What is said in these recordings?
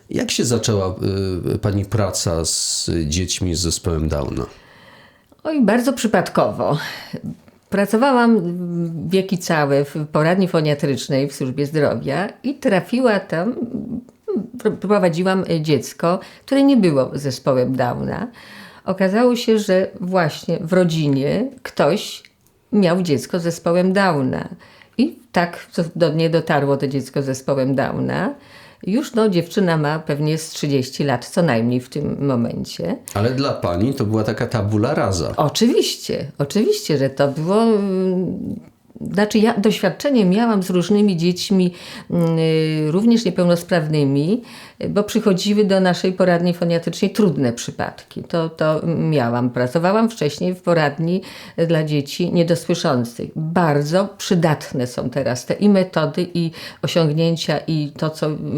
Jak się zaczęła pani praca z dziećmi z zespołem Downa? Oj, bardzo przypadkowo. Pracowałam wieki całe w poradni foniatrycznej w służbie zdrowia i trafiła tam, prowadziłam dziecko, które nie było zespołem Downa. Okazało się, że właśnie w rodzinie ktoś miał dziecko z zespołem Downa. I tak do mnie dotarło to dziecko z zespołem Downa. Już dziewczyna ma pewnie z 30 lat, co najmniej w tym momencie. Ale dla pani to była taka tabula rasa. Oczywiście, że to było. Znaczy ja doświadczenie miałam z różnymi dziećmi, również niepełnosprawnymi, bo przychodziły do naszej poradni foniatrycznej trudne przypadki. To miałam. Pracowałam wcześniej w poradni dla dzieci niedosłyszących. Bardzo przydatne są teraz te i metody, i osiągnięcia, i to,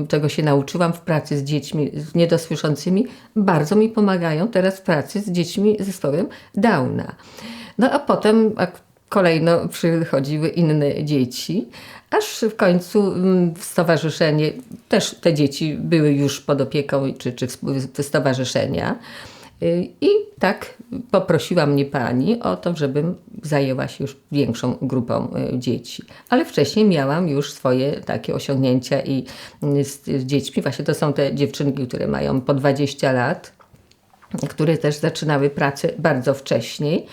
czego się nauczyłam w pracy z dziećmi niedosłyszącymi, bardzo mi pomagają teraz w pracy z dziećmi z zespołem Downa. No a potem kolejno przychodziły inne dzieci, aż w końcu stowarzyszenie, też te dzieci były już pod opieką czy stowarzyszenia. I tak poprosiła mnie pani o to, żebym zajęła się już większą grupą dzieci. Ale wcześniej miałam już swoje takie osiągnięcia i z dziećmi. Właśnie to są te dziewczynki, które mają po 20 lat, które też zaczynały pracę bardzo wcześniej.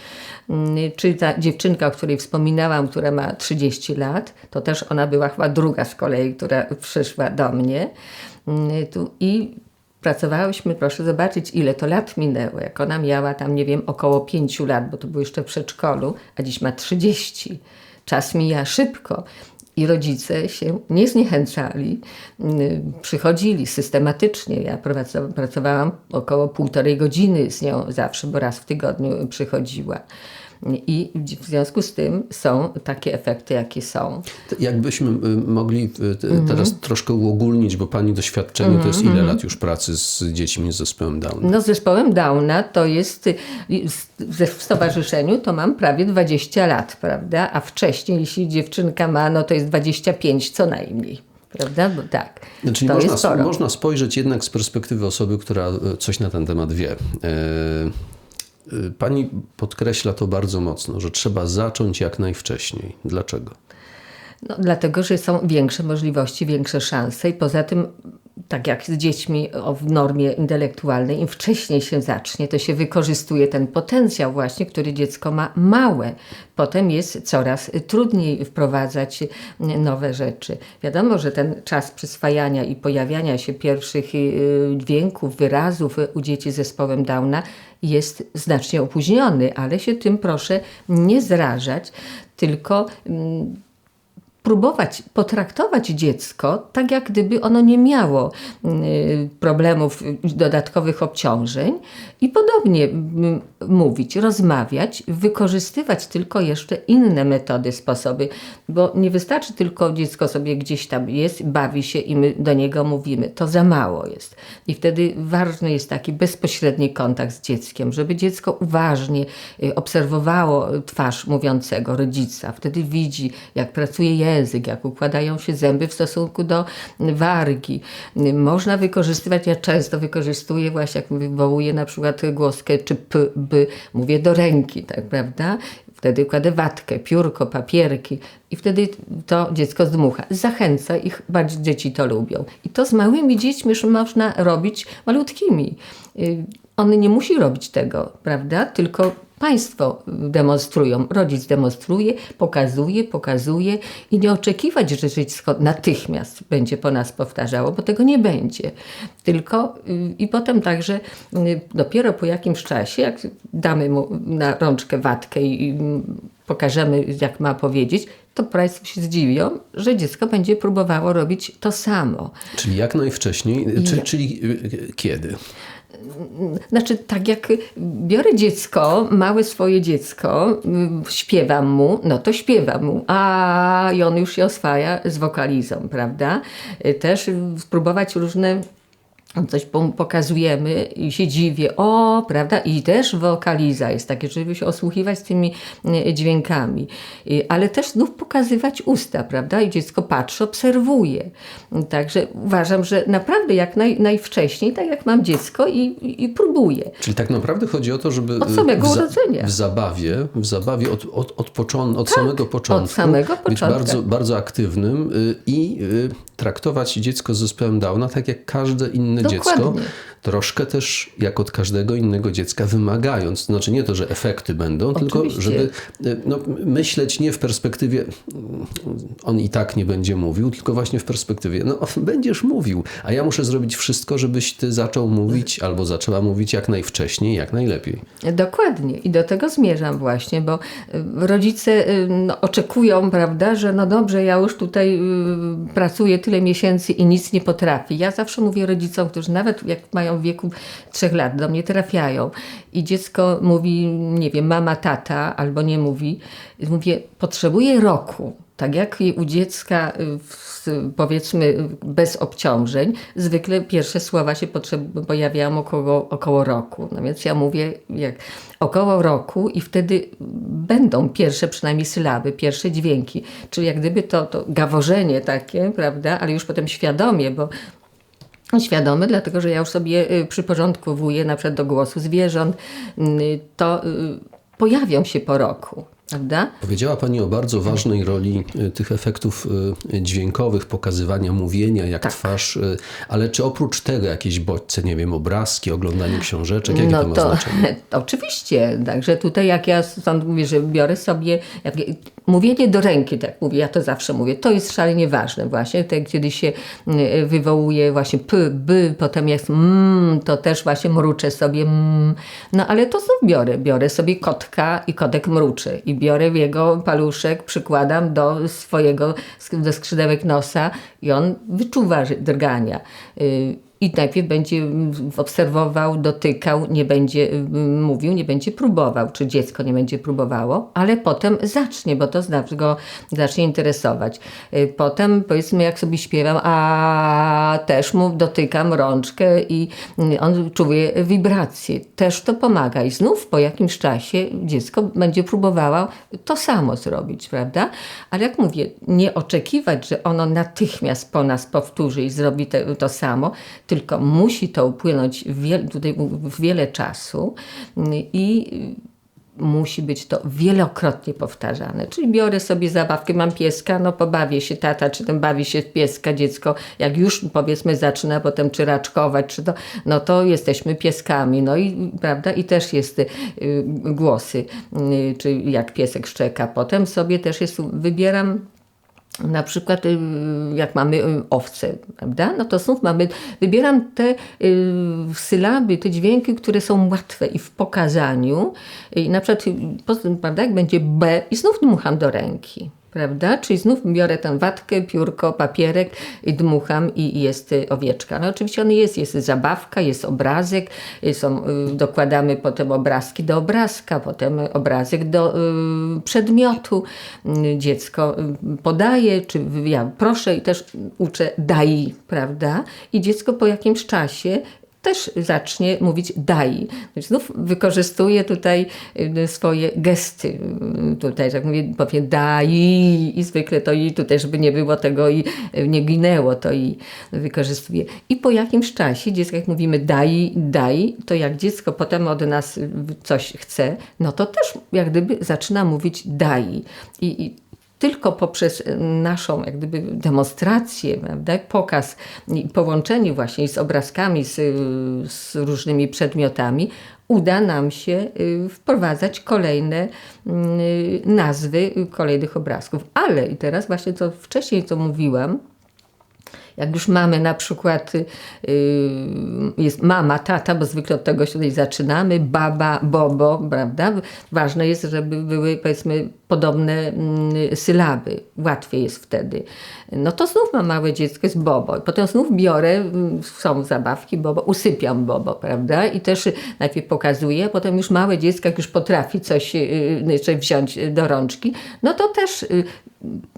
Czy ta dziewczynka, o której wspominałam, która ma 30 lat, to też ona była chyba druga z kolei, która przyszła do mnie. I pracowałyśmy, proszę zobaczyć, ile to lat minęło. Jak ona miała tam, nie wiem, około 5 lat, bo to było jeszcze w przedszkolu, a dziś ma 30. Czas mija szybko. I rodzice się nie zniechęcali, przychodzili systematycznie. Ja pracowałam około 1,5 godziny z nią zawsze, bo raz w tygodniu przychodziła. I w związku z tym są takie efekty, jakie są. Jakbyśmy mogli teraz troszkę uogólnić, bo pani doświadczenie to jest ile lat już pracy z dziećmi z zespołem Downa? No z zespołem Downa to jest, w stowarzyszeniu to mam prawie 20 lat, prawda? A wcześniej, jeśli dziewczynka ma, to jest 25 co najmniej. Prawda? Bo tak. Czyli to można spojrzeć jednak z perspektywy osoby, która coś na ten temat wie. Pani podkreśla to bardzo mocno, że trzeba zacząć jak najwcześniej. Dlaczego? Dlatego, że są większe możliwości, większe szanse i poza tym, tak jak z dziećmi w normie intelektualnej, im wcześniej się zacznie, to się wykorzystuje ten potencjał właśnie, który dziecko ma małe. Potem jest coraz trudniej wprowadzać nowe rzeczy. Wiadomo, że ten czas przyswajania i pojawiania się pierwszych dźwięków, wyrazów u dzieci z zespołem Downa jest znacznie opóźniony, ale się tym proszę nie zrażać, tylko próbować potraktować dziecko tak, jak gdyby ono nie miało problemów, dodatkowych obciążeń i podobnie mówić, rozmawiać, wykorzystywać tylko jeszcze inne metody, sposoby, bo nie wystarczy tylko dziecko sobie gdzieś tam jest, bawi się i my do niego mówimy. To za mało jest. I wtedy ważny jest taki bezpośredni kontakt z dzieckiem, żeby dziecko uważnie obserwowało twarz mówiącego rodzica. Wtedy widzi, jak pracuje język, jak układają się zęby w stosunku do wargi. Można wykorzystywać, ja często wykorzystuję właśnie, jak wywołuję na przykład głoskę czy p, b, mówię do ręki, tak, prawda? Wtedy kładę watkę, piórko, papierki i wtedy to dziecko zdmucha. Zachęca ich, bardziej dzieci to lubią. I to z małymi dziećmi już można robić malutkimi. On nie musi robić tego, prawda? Tylko państwo demonstrują, rodzic demonstruje, pokazuje i nie oczekiwać, że dziecko natychmiast będzie po nas powtarzało, bo tego nie będzie. Tylko i potem także dopiero po jakimś czasie, jak damy mu na rączkę watkę i pokażemy, jak ma powiedzieć, to państwo się zdziwią, że dziecko będzie próbowało robić to samo. Czyli jak najwcześniej, czyli kiedy? Znaczy, tak jak biorę dziecko, małe swoje dziecko, śpiewam mu, to śpiewam mu, i on już się oswaja z wokalizą, prawda? Też spróbować różne coś pokazujemy i się dziwię, o, prawda, i też wokaliza jest takie, żeby się osłuchiwać z tymi dźwiękami, ale też znów pokazywać usta, prawda, i dziecko patrzy, obserwuje. Także uważam, że naprawdę jak najwcześniej, tak jak mam dziecko i próbuję. Czyli tak naprawdę chodzi o to, żeby Od samego urodzenia. w zabawie od samego początku Od samego być początku. bardzo, bardzo aktywnym i traktować dziecko z zespołem Downa tak jak każde inne dziecko. Dokładnie. Troszkę też jak od każdego innego dziecka wymagając. To znaczy nie to, że efekty będą, Oczywiście. tylko żeby myśleć nie w perspektywie on i tak nie będzie mówił, tylko właśnie w perspektywie będziesz mówił, a ja muszę zrobić wszystko, żebyś ty zaczął mówić albo zaczęła mówić jak najwcześniej, jak najlepiej. Dokładnie. I do tego zmierzam właśnie, bo rodzice oczekują, prawda, że no dobrze, ja już tutaj pracuję tyle miesięcy i nic nie potrafię. Ja zawsze mówię rodzicom, którzy nawet jak mają w wieku 3 lat do mnie trafiają i dziecko mówi, nie wiem, mama, tata, albo nie mówi, mówię, potrzebuję roku. Tak jak u dziecka, powiedzmy, bez obciążeń, zwykle pierwsze słowa się pojawiają około roku. No więc ja mówię, jak około roku i wtedy będą pierwsze przynajmniej sylaby, pierwsze dźwięki. Czyli jak gdyby to gaworzenie takie, prawda, ale już potem świadomie, bo świadomy, dlatego że ja już sobie przyporządkowuję na przykład do głosu zwierząt, to pojawią się po roku. Prawda? Powiedziała Pani o bardzo ważnej roli tych efektów dźwiękowych, pokazywania mówienia, jak twarz, ale czy oprócz tego jakieś bodźce, nie wiem, obrazki, oglądanie książeczek, jakie to ma znaczenie? Oczywiście, także tutaj jak ja stąd mówię, że biorę sobie, mówienie do ręki, tak mówię, ja to zawsze mówię, to jest szalenie ważne właśnie, tak kiedy się wywołuje właśnie p, b, potem jest to też właśnie mruczę sobie no ale to znów biorę sobie kotka i kotek mruczy i biorę jego paluszek, przykładam do skrzydełek nosa i on wyczuwa drgania. I najpierw będzie obserwował, dotykał, nie będzie mówił, nie będzie próbował, czy dziecko nie będzie próbowało, ale potem zacznie, bo to go zacznie interesować. Potem powiedzmy, jak sobie śpiewam, a też mu dotykam rączkę i on czuje wibracje. Też to pomaga i znów po jakimś czasie dziecko będzie próbowało to samo zrobić, prawda? Ale jak mówię, nie oczekiwać, że ono natychmiast po nas powtórzy i zrobi to samo, tylko musi to upłynąć w wiele czasu i musi być to wielokrotnie powtarzane. Czyli biorę sobie zabawkę, mam pieska, no pobawię się tata, czy tam bawi się pieska dziecko, jak już powiedzmy zaczyna potem czy raczkować, czy to, no to jesteśmy pieskami, no i prawda, i też jest głosy, czy jak piesek szczeka. Potem sobie też wybieram na przykład jak mamy owce, prawda? No to znów wybieram te sylaby, te dźwięki, które są łatwe i w pokazaniu. I na przykład, prawda, jak będzie B i znów dmucham do ręki. Prawda? Czyli znów biorę tę watkę, piórko, papierek i dmucham i jest owieczka. No oczywiście jest zabawka, jest obrazek, dokładamy potem obrazki do obrazka, potem obrazek do przedmiotu. Dziecko podaje, czy ja proszę i też uczę daj, prawda? I dziecko po jakimś czasie też zacznie mówić daj. Znów wykorzystuję tutaj swoje gesty. Tutaj, jak mówię, powiem daj i zwykle to i tutaj, żeby nie było tego i nie ginęło, to i wykorzystuję. I po jakimś czasie dziecko, jak mówimy daj, to jak dziecko potem od nas coś chce, no to też jak gdyby zaczyna mówić daj. I tylko poprzez naszą jak gdyby demonstrację, prawda, pokaz i połączenie właśnie z obrazkami, z różnymi przedmiotami, uda nam się wprowadzać kolejne nazwy kolejnych obrazków. Ale i teraz właśnie to wcześniej, co mówiłam, jak już mamy na przykład, jest mama, tata, bo zwykle od tego się tutaj zaczynamy, baba, bobo, prawda? Ważne jest, żeby były, powiedzmy, podobne sylaby. Łatwiej jest wtedy. No to znów mam małe dziecko, jest Bobo. Potem znów biorę, są zabawki Bobo, usypiam Bobo, prawda? I też najpierw pokazuję, potem już małe dziecko, jak już potrafi coś jeszcze wziąć do rączki, no to też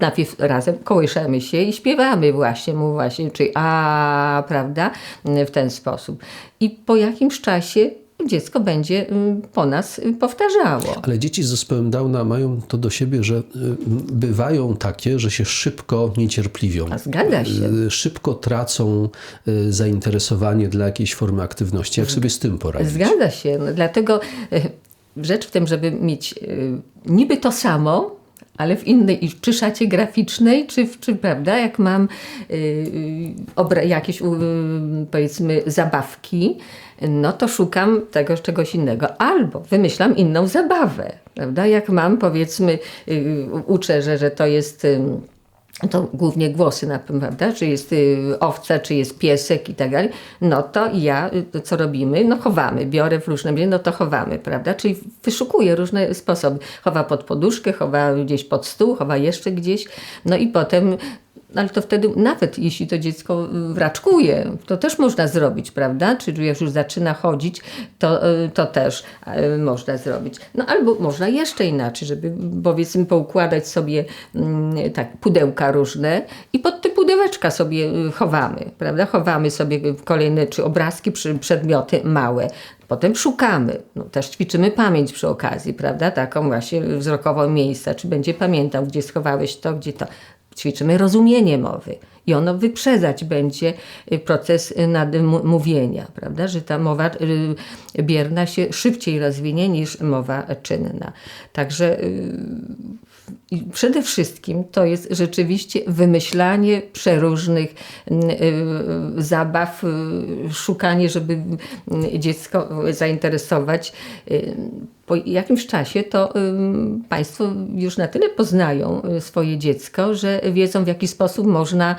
najpierw razem kołyszemy się i śpiewamy właśnie mu właśnie, czyli a, prawda? W ten sposób. I po jakimś czasie dziecko będzie po nas powtarzało. Ale dzieci z zespołem Downa mają to do siebie, że bywają takie, że się szybko niecierpliwią. A zgadza się. Szybko tracą zainteresowanie dla jakiejś formy aktywności. Jak sobie z tym poradzić? Zgadza się. No, dlatego rzecz w tym, żeby mieć niby to samo, ale w innej, czy szacie graficznej, czy prawda, jak mam jakieś powiedzmy zabawki, no to szukam tego czegoś innego. Albo wymyślam inną zabawę, prawda? Jak mam, powiedzmy, uczę, że to jest... To głównie głosy na tym, prawda? Czy jest owca, czy jest piesek i tak dalej. No to ja, co robimy? No chowamy. Biorę w różne, no to chowamy, prawda? Czyli wyszukuję różne sposoby. Chowa pod poduszkę, chowa gdzieś pod stół, chowa jeszcze gdzieś. No i potem... Ale to wtedy nawet jeśli to dziecko raczkuje, to też można zrobić, prawda? Czyli jak już zaczyna chodzić, to też można zrobić. No albo można jeszcze inaczej, żeby powiedzmy poukładać sobie tak pudełka różne i pod te pudełeczka sobie chowamy, prawda? Chowamy sobie kolejne czy obrazki, przedmioty małe. Potem szukamy, no, też ćwiczymy pamięć przy okazji, prawda? Taką właśnie wzrokową miejsca, czy będzie pamiętał, gdzie schowałeś to, gdzie to. Ćwiczymy rozumienie mowy i ono wyprzedzać będzie proces mówienia, prawda? Że ta mowa bierna się szybciej rozwinie niż mowa czynna. Także i przede wszystkim to jest rzeczywiście wymyślanie przeróżnych zabaw, szukanie, żeby dziecko zainteresować. Po jakimś czasie to Państwo już na tyle poznają swoje dziecko, że wiedzą, w jaki sposób można,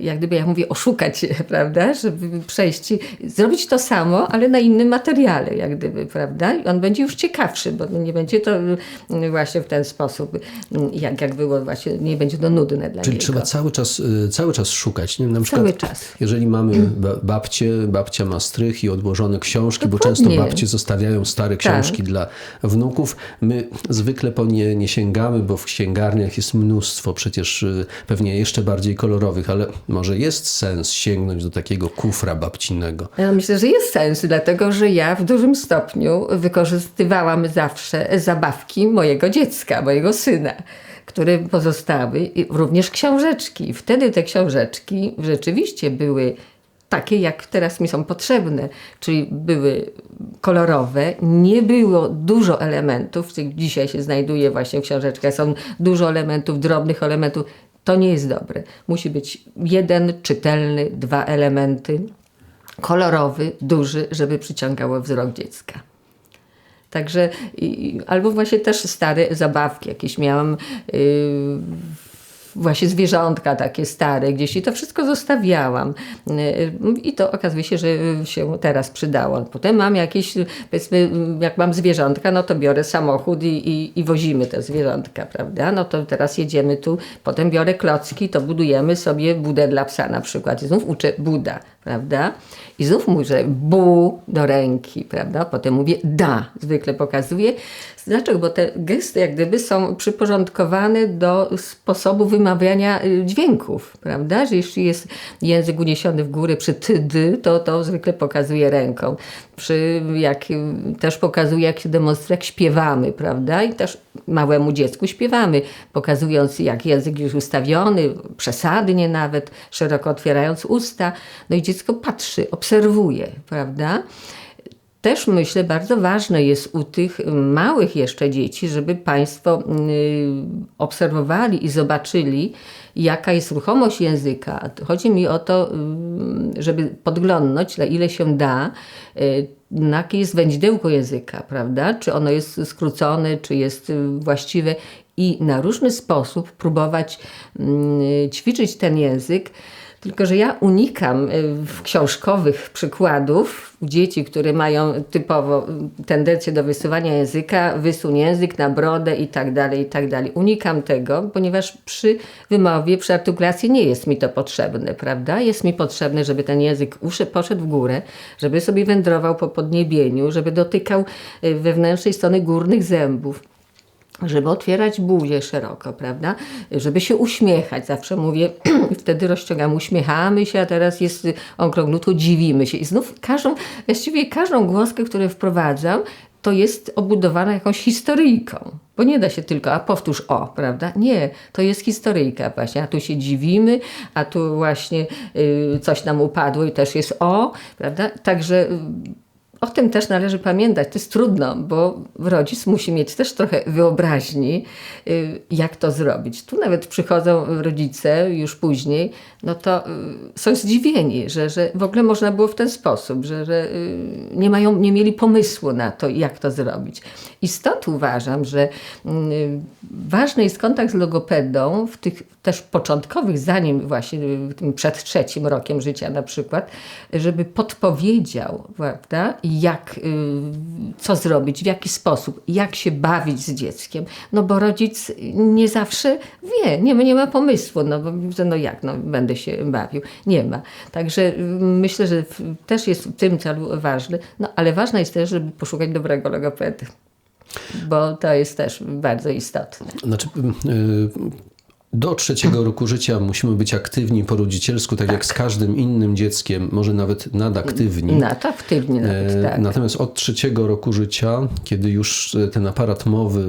jak gdyby ja mówię, oszukać, prawda? Żeby przejść, zrobić to samo, ale na innym materiale, jak gdyby, prawda? I on będzie już ciekawszy, bo nie będzie to właśnie w ten sposób, jak było właśnie, nie będzie to nudne dla Czyli niego. trzeba cały czas szukać. Nie? Na przykład, Cały czas. Jeżeli mamy babcia ma strych i odłożone książki, bo Dokładnie. często babcie zostawiają stare książki dla wnuków. My zwykle po nie sięgamy, bo w księgarniach jest mnóstwo przecież pewnie jeszcze bardziej kolorowych, ale może jest sens sięgnąć do takiego kufra babcinego. Ja myślę, że jest sens, dlatego że ja w dużym stopniu wykorzystywałam zawsze zabawki mojego dziecka, mojego syna, które pozostały, i również książeczki. Wtedy te książeczki rzeczywiście były takie, jak teraz mi są potrzebne, czyli były kolorowe, nie było dużo elementów, dzisiaj się znajduje właśnie w książeczkach, są dużo elementów, drobnych elementów, to nie jest dobre. Musi być jeden, czytelny, 2 elementy, kolorowy, duży, żeby przyciągało wzrok dziecka. Także, albo właśnie też stare zabawki jakieś miałam, właśnie zwierzątka takie stare gdzieś i to wszystko zostawiałam. I to okazuje się, że się teraz przydało. Potem mam jakieś, powiedzmy, jak mam zwierzątka, no to biorę samochód i wozimy te zwierzątka, prawda? No to teraz jedziemy tu, potem biorę klocki, to budujemy sobie budę dla psa na przykład. I znów uczę Buda, prawda? I znów mówię bu do ręki, prawda? Potem mówię da, zwykle pokazuję. Dlaczego? Bo te gesty jak gdyby są przyporządkowane do sposobu wymawiania dźwięków, prawda? Że jeśli jest język uniesiony w górę przy ty, dy, to zwykle pokazuje ręką. Też pokazuje, jak się demonstruje, jak śpiewamy, prawda? I też małemu dziecku śpiewamy, pokazując, jak język już ustawiony, przesadnie nawet, szeroko otwierając usta. No i dziecko patrzy, obserwuje, prawda? Też myślę, bardzo ważne jest u tych małych jeszcze dzieci, żeby Państwo obserwowali i zobaczyli, jaka jest ruchomość języka. Chodzi mi o to, żeby podglądnąć, na ile się da, jakie jest wędzidełko języka, prawda? Czy ono jest skrócone, czy jest właściwe i na różny sposób próbować ćwiczyć ten język. Tylko że ja unikam książkowych przykładów u dzieci, które mają typowo tendencję do wysuwania języka, wysuń język na brodę i tak dalej, i tak dalej. Unikam tego, ponieważ przy wymowie, przy artykulacji nie jest mi to potrzebne, prawda? Jest mi potrzebne, żeby ten język poszedł w górę, żeby sobie wędrował po podniebieniu, żeby dotykał wewnętrznej strony górnych zębów, żeby otwierać buzię szeroko, prawda? Żeby się uśmiechać. Zawsze mówię, wtedy rozciągam, uśmiechamy się, a teraz jest okrąg nutu, dziwimy się. I znów właściwie każdą głoskę, którą wprowadzam, to jest obudowana jakąś historyjką. Bo nie da się tylko, a powtórz o, prawda? Nie, to jest historyjka właśnie. A tu się dziwimy, a tu właśnie coś nam upadło i też jest o, prawda? Także o tym też należy pamiętać. To jest trudno, bo rodzic musi mieć też trochę wyobraźni, jak to zrobić. Tu nawet przychodzą rodzice już później, no to są zdziwieni, że w ogóle można było w ten sposób, że nie mieli pomysłu na to, jak to zrobić. I stąd uważam, że ważny jest kontakt z logopedą w tych też początkowych, zanim właśnie przed 3. rokiem życia na przykład, żeby podpowiedział, prawda, co zrobić, w jaki sposób, jak się bawić z dzieckiem. No bo rodzic nie zawsze wie, nie ma pomysłu, no jak, będę się bawił. Nie ma. Także myślę, że też jest w tym celu ważny, ale ważne jest też, żeby poszukać dobrego logopedy, bo to jest też bardzo istotne. Znaczy, do 3. roku życia musimy być aktywni po rodzicielsku, tak jak z każdym innym dzieckiem, może nawet nadaktywni. Nadaktywni nawet, tak. Natomiast od 3. roku życia, kiedy już ten aparat mowy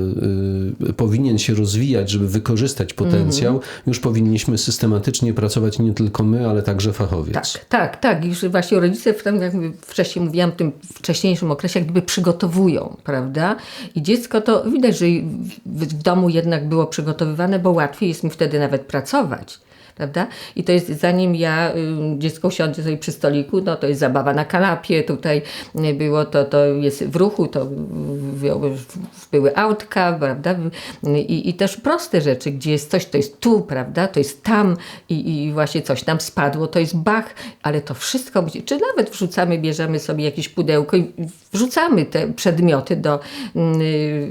powinien się rozwijać, żeby wykorzystać potencjał, już powinniśmy systematycznie pracować nie tylko my, ale także fachowiec. Tak. Już właśnie rodzice, jak wcześniej mówiłam, w tym wcześniejszym okresie, jak gdyby przygotowują, prawda? I dziecko to widać, że w domu jednak było przygotowywane, bo łatwiej jest mi wtedy nawet pracować. Prawda? I to jest, zanim dziecko usiądzie sobie przy stoliku, no to jest zabawa na kanapie, tutaj było, to jest w ruchu, to były autka, prawda? I też proste rzeczy, gdzie jest coś, to jest tu, prawda? To jest tam i właśnie coś tam spadło, to jest bach, ale to wszystko musi, czy nawet bierzemy sobie jakieś pudełko i wrzucamy te przedmioty do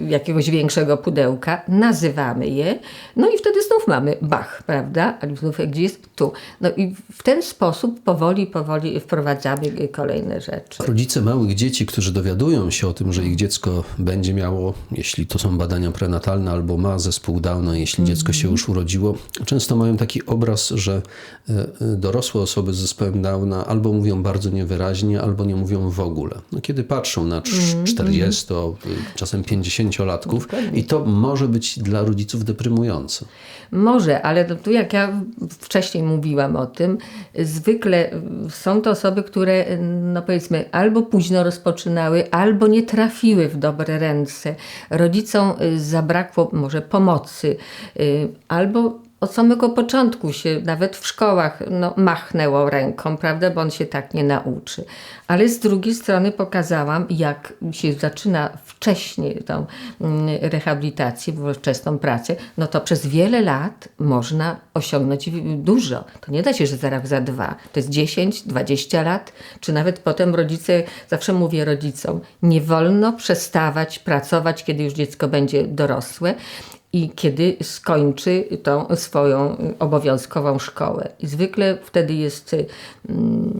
jakiegoś większego pudełka, nazywamy je, no i wtedy znów mamy bach, prawda? Ale znów gdzie jest tu. No i w ten sposób powoli wprowadzamy kolejne rzeczy. Rodzice małych dzieci, którzy dowiadują się o tym, że ich dziecko będzie miało, jeśli to są badania prenatalne, albo ma zespół Downa, jeśli dziecko się już urodziło, często mają taki obraz, że dorosłe osoby z zespołem Downa albo mówią bardzo niewyraźnie, albo nie mówią w ogóle. No, kiedy patrzą na 40, czasem 50-latków i to może być dla rodziców deprymujące. Może, ale tu jak ja wcześniej mówiłam o tym, zwykle są to osoby, które no powiedzmy albo późno rozpoczynały, albo nie trafiły w dobre ręce. Rodzicom zabrakło może pomocy, albo od samego początku się nawet w szkołach machnęło ręką, prawda, bo on się tak nie nauczy. Ale z drugiej strony pokazałam, jak się zaczyna wcześniej tą rehabilitację, wczesną pracę, no to przez wiele lat można osiągnąć dużo. To nie da się, że zaraz za 2. To jest 10, 20 lat, czy nawet potem rodzice, zawsze mówię rodzicom, nie wolno przestawać pracować, kiedy już dziecko będzie dorosłe. I kiedy skończy tą swoją obowiązkową szkołę. I zwykle wtedy jest,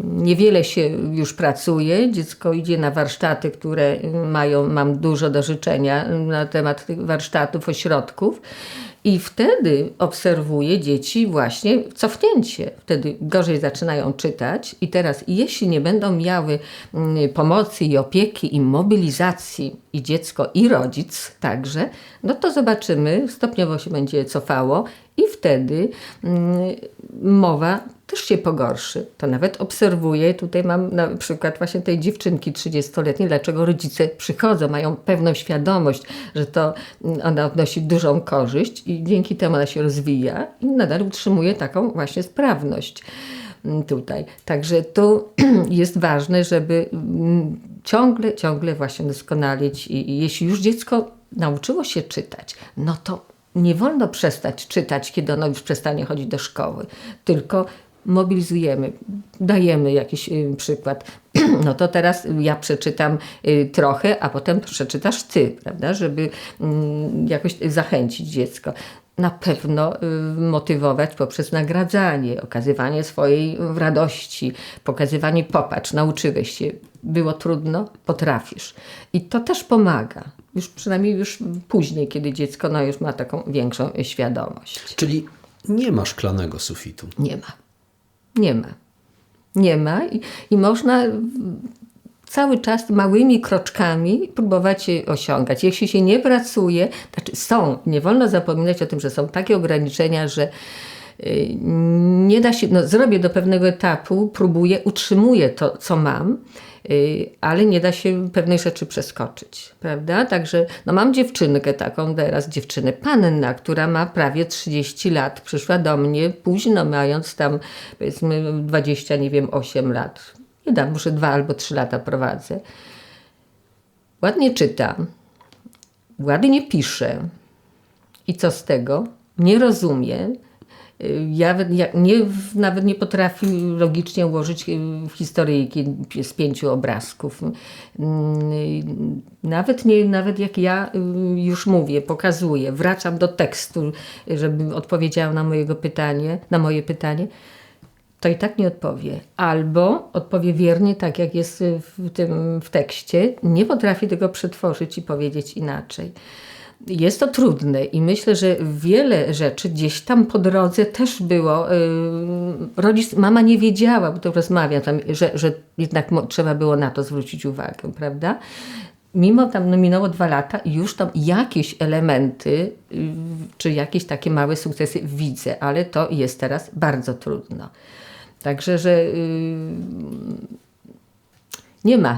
niewiele się już pracuje, dziecko idzie na warsztaty, które mam dużo do życzenia na temat tych warsztatów, ośrodków. I wtedy obserwuję dzieci właśnie cofnięcie. Wtedy gorzej zaczynają czytać i teraz jeśli nie będą miały pomocy i opieki i mobilizacji i dziecko i rodzic także, no to zobaczymy, stopniowo się będzie cofało i wtedy mowa też się pogorszy. To nawet obserwuję, tutaj mam na przykład właśnie tej dziewczynki 30-letniej, dlaczego rodzice przychodzą, mają pewną świadomość, że to ona wnosi dużą korzyść i dzięki temu ona się rozwija i nadal utrzymuje taką właśnie sprawność tutaj. Także to jest ważne, żeby ciągle właśnie doskonalić i jeśli już dziecko nauczyło się czytać, no to nie wolno przestać czytać, kiedy ono już przestanie chodzić do szkoły, tylko mobilizujemy, dajemy jakiś przykład. No to teraz ja przeczytam trochę, a potem przeczytasz ty, prawda, żeby jakoś zachęcić dziecko. Na pewno motywować poprzez nagradzanie, okazywanie swojej radości, pokazywanie popatrz, nauczyłeś się, było trudno, potrafisz. I to też pomaga. Już przynajmniej już później, kiedy dziecko już ma taką większą świadomość. Czyli nie ma szklanego sufitu. Nie ma. Nie ma. Nie ma i można cały czas małymi kroczkami próbować je osiągać. Jeśli się nie pracuje, nie wolno zapominać o tym, że są takie ograniczenia, że nie da się, zrobię do pewnego etapu, próbuję, utrzymuję to, co mam, ale nie da się pewnej rzeczy przeskoczyć, prawda? Także mam dziewczynkę taką teraz, dziewczynę Panna, która ma prawie 30 lat, przyszła do mnie późno, mając tam powiedzmy 8 lat. Nie dam, może 2 albo 3 lata prowadzę. Ładnie czyta, ładnie pisze. I co z tego? Nie rozumie. Nawet nie potrafi logicznie ułożyć historyjki z 5 obrazków. Nawet jak ja już mówię, pokazuję, wracam do tekstu, żeby odpowiedziała na moje pytanie, to i tak nie odpowie. Albo odpowie wiernie, tak jak jest w tekście, nie potrafi tego przetworzyć i powiedzieć inaczej. Jest to trudne i myślę, że wiele rzeczy gdzieś tam po drodze też było. Mama nie wiedziała, bo to rozmawia tam, że jednak trzeba było na to zwrócić uwagę, prawda? Mimo tam minęło 2 lata i już tam jakieś elementy, czy jakieś takie małe sukcesy widzę, ale to jest teraz bardzo trudno. Także, że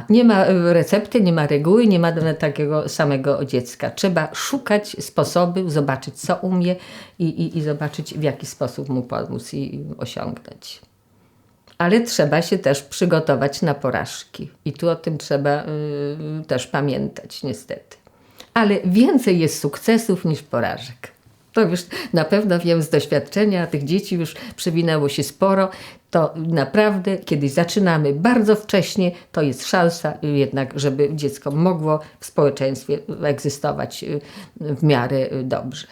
nie ma recepty, nie ma reguły, nie ma takiego samego dziecka. Trzeba szukać sposobu, zobaczyć co umie i zobaczyć w jaki sposób mu pomóc i osiągnąć. Ale trzeba się też przygotować na porażki. I tu o tym trzeba też pamiętać niestety. Ale więcej jest sukcesów niż porażek. To już na pewno wiem z doświadczenia, tych dzieci już przewinęło się sporo. To naprawdę, kiedy zaczynamy bardzo wcześnie, to jest szansa jednak, żeby dziecko mogło w społeczeństwie egzystować w miarę dobrze.